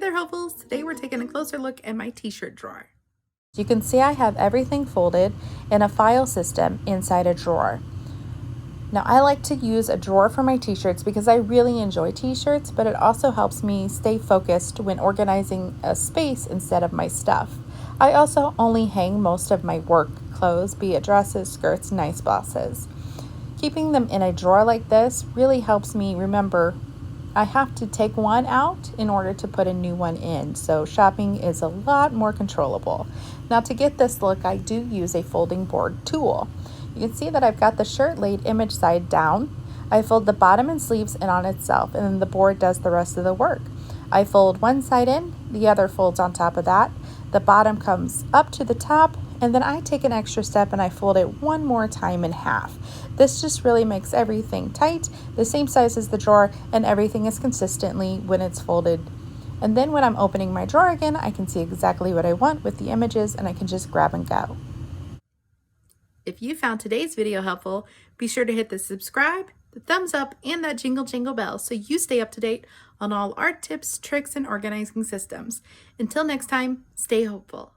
there, hopefuls. Today we're taking a closer look at my t-shirt drawer. You can see I have everything folded in a file system inside a drawer. Now I like to use a drawer for my t-shirts because I really enjoy t-shirts, but it also helps me stay focused when organizing a space instead of my stuff. I also only hang most of my work clothes, be it dresses, skirts, nice blouses. Keeping them in a drawer like this really helps me remember I have to take one out in order to put a new one in, so shopping is a lot more controllable. Now to get this look, I do use a folding board tool. You can see that I've got the shirt laid image side down. I fold the bottom and sleeves in on itself, and then the board does the rest of the work. I fold one side in, the other folds on top of that. The bottom comes up to the top, and then I take an extra step and I fold it one more time in half. This just really makes everything tight, the same size as the drawer, and everything is consistently when it's folded. And then when I'm opening my drawer again, I can see exactly what I want with the images, and I can just grab and go. If you found today's video helpful, be sure to hit the subscribe, the thumbs up, and that jingle bell so you stay up to date on all art tips, tricks, and organizing systems. Until next time, stay hopeful.